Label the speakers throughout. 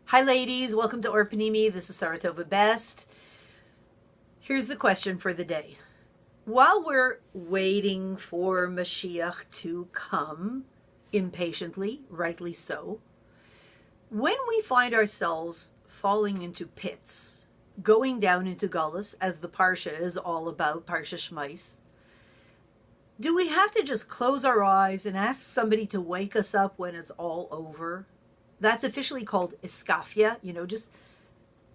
Speaker 1: Hi ladies, welcome to Orpanimi. This is Saratova Best. Here's the question for the day. While we're waiting for Mashiach to come, impatiently, rightly so, when we find ourselves falling into pits, going down into Gullus, as the Parsha is all about, Parsha Shmos, do we have to just close our eyes and ask somebody to wake us up when it's all over? That's officially called iskafia. Just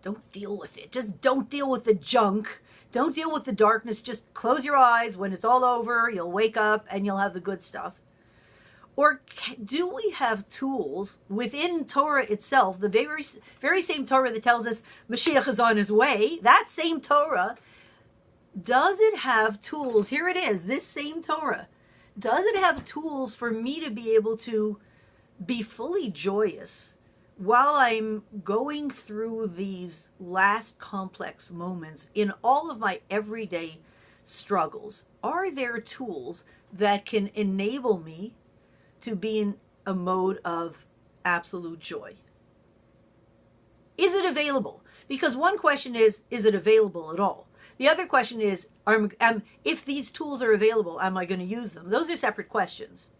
Speaker 1: don't deal with it. Just don't deal with the junk. Don't deal with the darkness. Just close your eyes. When it's all over, you'll wake up and you'll have the good stuff. Or do we have tools within Torah itself, the very same Torah that tells us Mashiach is on his way, that same Torah, does it have tools? Here it is, this same Torah. Does it have tools for me to be able to be fully joyous while I'm going through these last complex moments in all of my everyday struggles? Are there tools that can enable me to be in a mode of absolute joy? Is it available? Because one question is it available at all? The other question is, if these tools are available, am I going to use them? Those are separate questions.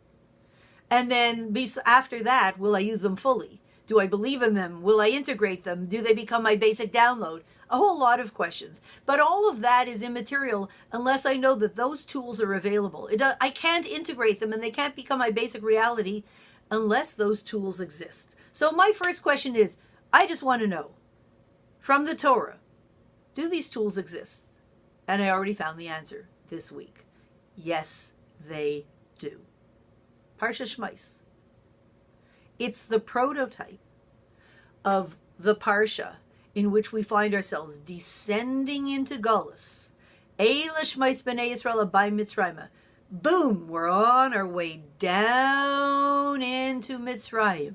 Speaker 1: And then after that, will I use them fully? Do I believe in them? Will I integrate them? Do they become my basic download? A whole lot of questions. But all of that is immaterial unless I know that those tools are available. I can't integrate them and they can't become my basic reality unless those tools exist. So my first question is, I just want to know, from the Torah, do these tools exist? And I already found the answer this week. Yes, they do. Parsha Shmos. It's the prototype of the Parsha in which we find ourselves descending into Gullus. Eila Shmos b'nei Yisrael abai Mitzrayim. Boom! We're on our way down into Mitzrayim.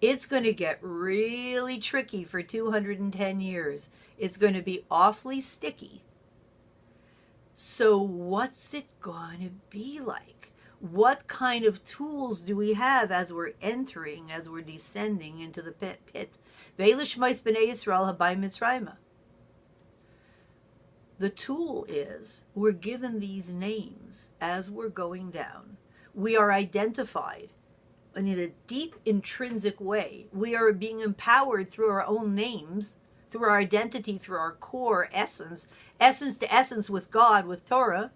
Speaker 1: It's going to get really tricky for 210 years. It's going to be awfully sticky. So what's it going to be like? What kind of tools do we have as we're entering, as we're descending into the pit? Ve'eila Shmos b'nei Yisrael habai Mitzrayim. The tool is we're given these names as we're going down. We are identified in a deep intrinsic way. We are being empowered through our own names, through our identity, through our core essence to essence with God, with Torah.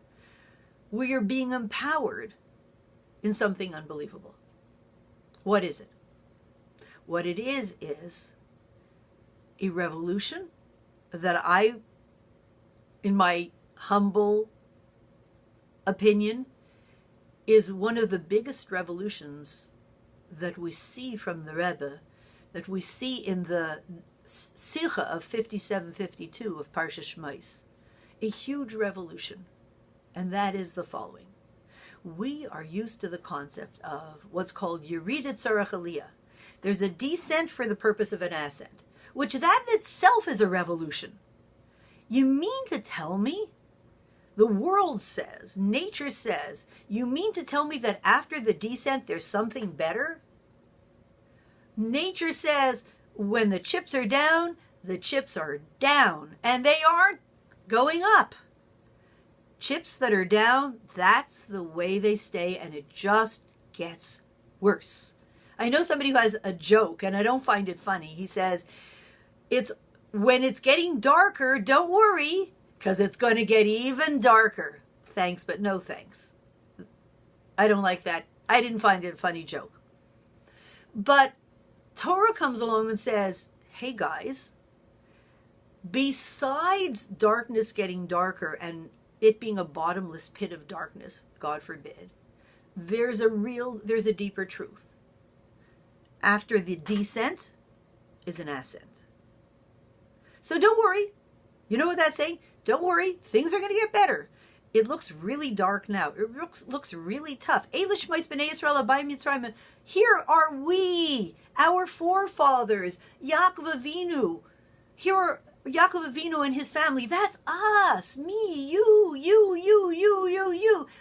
Speaker 1: We are being empowered in something unbelievable. What is it? What it is a revolution that I, in my humble opinion, is one of the biggest revolutions that we see from the Rebbe, that we see in the Sicha of 5752 of Parsha Shmos. A huge revolution. And that is the following. We are used to the concept of what's called Yeridat Tzarech Aliyah. There's a descent for the purpose of an ascent, which that in itself is a revolution. You mean to tell me, the world says, nature says, you mean to tell me that after the descent there's something better? Nature says, when the chips are down, the chips are down, and they aren't going up. Chips that are down, that's the way they stay, and it just gets worse. I know somebody who has a joke, and I don't find it funny. He says, when it's getting darker, don't worry, because it's going to get even darker. Thanks, but no thanks. I don't like that. I didn't find it a funny joke. But Torah comes along and says, hey guys, besides darkness getting darker and it being a bottomless pit of darkness, God forbid, there's a deeper truth. After the descent is an ascent. So don't worry. You know what that's saying? Don't worry. Things are going to get better. It looks really dark now. It looks really tough. Eila Shmos b'nei Yisrael habai Mitzrayim. Here are we, our forefathers, Yaakov Avinu. Here are Yaakov Avinu and his family. That's us, me, you.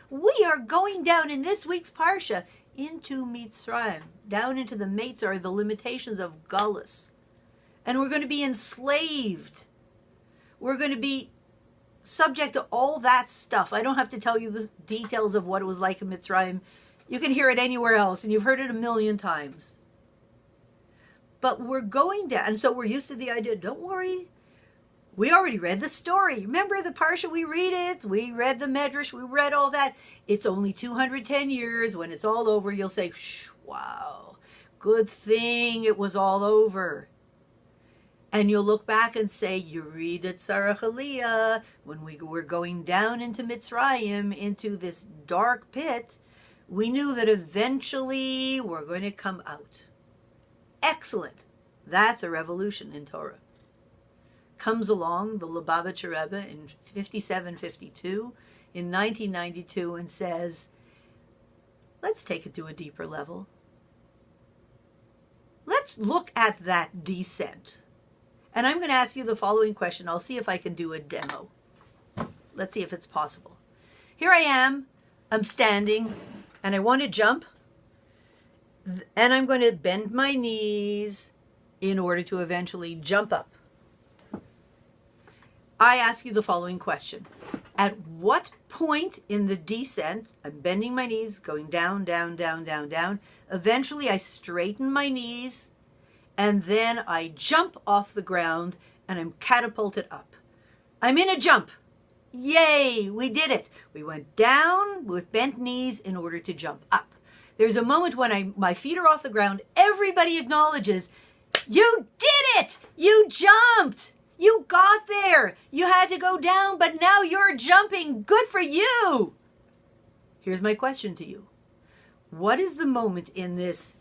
Speaker 1: We are going down in this week's Parsha into Mitzrayim, down into the Meitzar, the limitations of Gullus. And we're going to be enslaved. We're going to be subject to all that stuff. I don't have to tell you the details of what it was like in Mitzrayim. You can hear it anywhere else, and you've heard it a million times. But we're going down, and so we're used to the idea, don't worry, we already read the story. Remember the Parsha, we read it, we read the Medrash, we read all that. It's only 210 years. When it's all over, you'll say, wow, good thing it was all over. And you'll look back and say, you read it, Tzarech Aliyah, when we were going down into Mitzrayim, into this dark pit, we knew that eventually we're going to come out. Excellent. That's a revolution in Torah. Comes along the Lubavitcher Rebbe in 57-52, in 1992, and says, let's take it to a deeper level. Let's look at that descent. And I'm going to ask you the following question. I'll see if I can do a demo. Let's see if it's possible. Here I am. I'm standing, and I want to jump. And I'm going to bend my knees in order to eventually jump up. I ask you the following question. At what point in the descent, I'm bending my knees, going down, down, down, down, down. Eventually, I straighten my knees, and then I jump off the ground, and I'm catapulted up. I'm in a jump. Yay, we did it. We went down with bent knees in order to jump up. There's a moment when my feet are off the ground. Everybody acknowledges, you did it! You jumped! You got there! You had to go down, but now you're jumping. Good for you! Here's my question to you. What is the moment in this,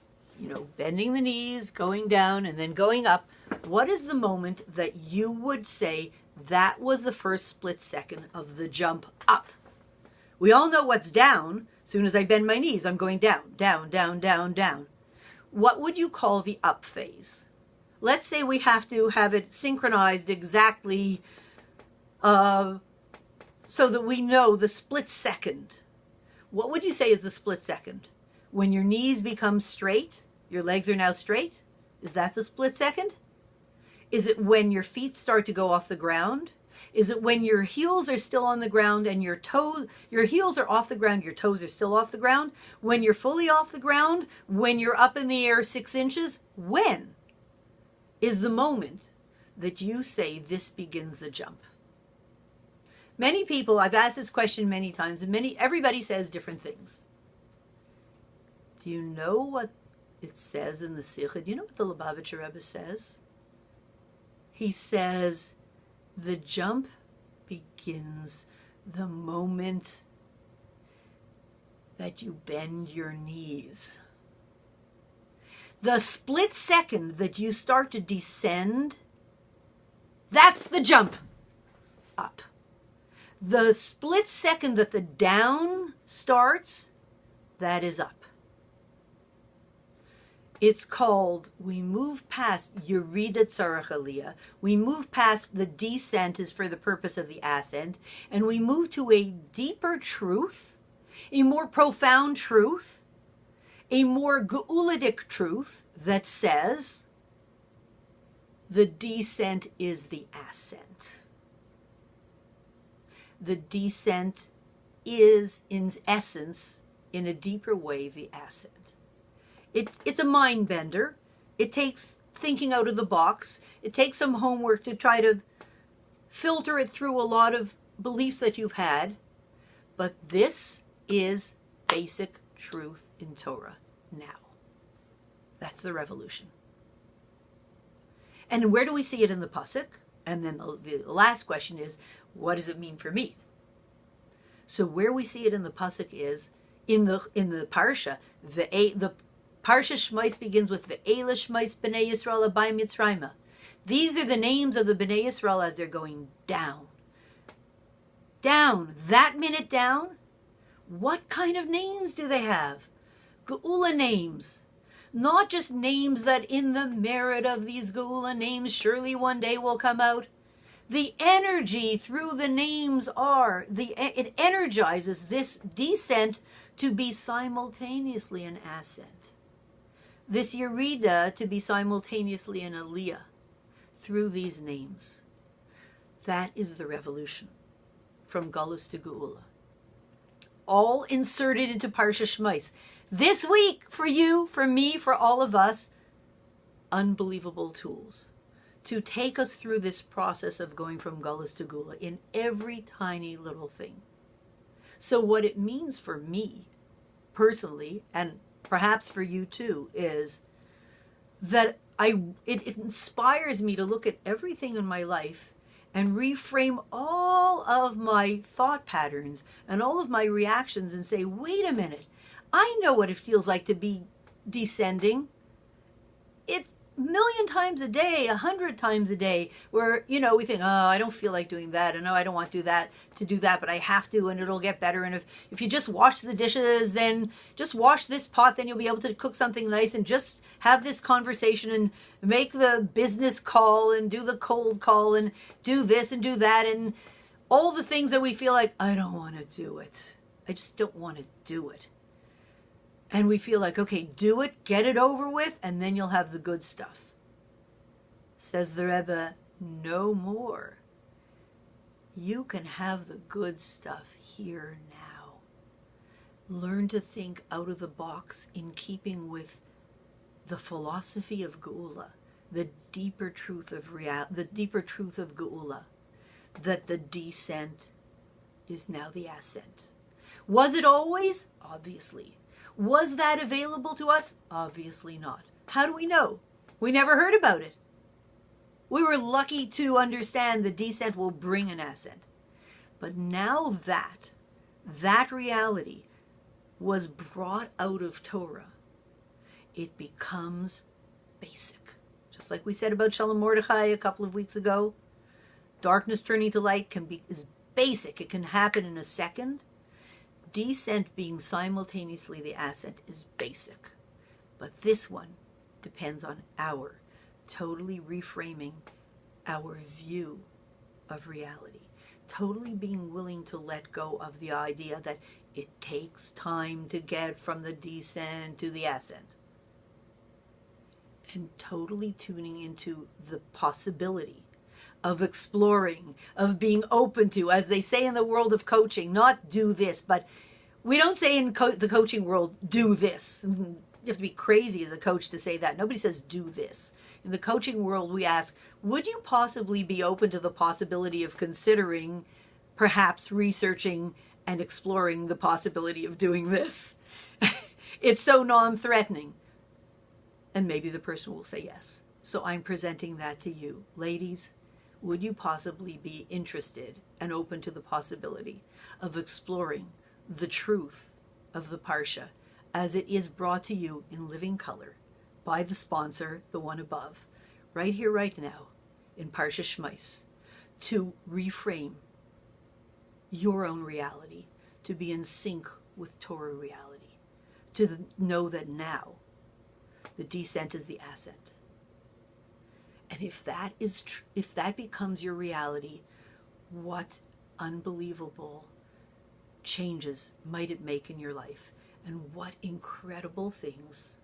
Speaker 1: bending the knees, going down, and then going up? What is the moment that you would say that was the first split second of the jump up? We all know what's down. As soon as I bend my knees, I'm going down, down, down, down, down. What would you call the up phase? Let's say we have to have it synchronized exactly so that we know the split second. What would you say is the split second? When your knees become straight, your legs are now straight? Is that the split second? Is it when your feet start to go off the ground? Is it when your heels are still on the ground and your heels are off the ground, your toes are still off the ground? When you're fully off the ground? When you're up in the air 6 inches? When is the moment that you say this begins the jump? Many people, I've asked this question many times, and everybody says different things. Do you know what it says in the Sikha? Do you know what the Lubavitcher Rebbe says? He says, the jump begins the moment that you bend your knees. The split second that you start to descend, that's the jump up. The split second that the down starts, that is up. It's called, we move past Yerida Tzarech Aliyah. We move past the descent is for the purpose of the ascent. And we move to a deeper truth, a more profound truth, a more Geuladic truth that says the descent is the ascent. The descent is, in essence, in a deeper way, the ascent. It's a mind bender. It takes thinking out of the box. It takes some homework to try to filter it through a lot of beliefs that you've had. But this is basic truth in Torah now. That's the revolution. And where do we see it in the Pasuk? And then the last question is, what does it mean for me? So where we see it in the Pasuk is, in the Parsha, the Parsha Shmos begins with Ve'ela Shmos B'nai Yisrael Abai Mitzrayma. These are the names of the B'nai Yisrael as they're going down. Down. That minute down. What kind of names do they have? Geula names. Not just names that in the merit of these Geula names surely one day will come out. The energy through the names it energizes this descent to be simultaneously an ascent. This Yerida to be simultaneously an Aliyah. through these names. That is the revolution, from Galus to Geula. All inserted into Parsha Shmos. This week, for you, for me, for all of us, unbelievable tools to take us through this process of going from Galus to Geula in every tiny little thing. So what it means for me, personally, and perhaps for you too, is that it inspires me to look at everything in my life and reframe all of my thought patterns and all of my reactions and say, wait a minute, I know what it feels like to be descending. It's a million times a day, 100 times a day, where, we think, oh, I don't feel like doing that, and no, I don't want to do that, but I have to, and it'll get better. And if you just wash the dishes, then just wash this pot, then you'll be able to cook something nice, and just have this conversation and make the business call and do the cold call and do this and do that, and all the things that we feel like, I don't want to do it. I just don't want to do it. And we feel like, okay, do it, get it over with, and then you'll have the good stuff. Says the Rebbe, no more. You can have the good stuff here now. Learn to think out of the box in keeping with the philosophy of Geula, the deeper truth of Geula, that the descent is now the ascent. Was it always? Obviously. Was that available to us? Obviously not. How do we know? We never heard about it. We were lucky to understand the descent will bring an ascent. But now that reality was brought out of Torah, it becomes basic. Just like we said about Shalom Mordechai a couple of weeks ago, darkness turning to light is basic. It can happen in a second. Descent being simultaneously the ascent is basic. But this one depends on our totally reframing our view of reality. Totally being willing to let go of the idea that it takes time to get from the descent to the ascent. And totally tuning into the possibility of exploring, of being open to, as they say in the world of coaching, not do this, but we don't say in the coaching world, do this. You have to be crazy as a coach to say that. Nobody says do this. In the coaching world, we ask, would you possibly be open to the possibility of considering, perhaps researching and exploring the possibility of doing this? It's so non-threatening. And maybe the person will say yes. So I'm presenting that to you. Ladies, would you possibly be interested and open to the possibility of exploring the truth of the Parsha as it is brought to you in living color by the sponsor, the one above, right here, right now, in Parsha Shmos, to reframe your own reality, to be in sync with Torah reality, to know that now the descent is the ascent. And if that becomes your reality, what unbelievable changes might it make in your life, and what incredible things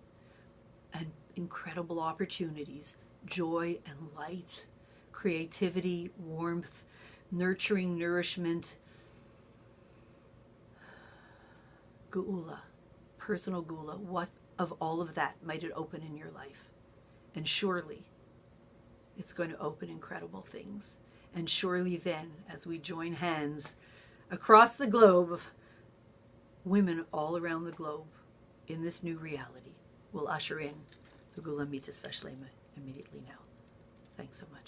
Speaker 1: and incredible opportunities, joy and light, creativity, warmth, nurturing, nourishment, geula, personal geula, what of all of that might it open in your life? And surely it's going to open incredible things. And surely then, as we join hands across the globe, women all around the globe in this new reality will usher in the Geula Mitzvah Shlema immediately now. Thanks so much.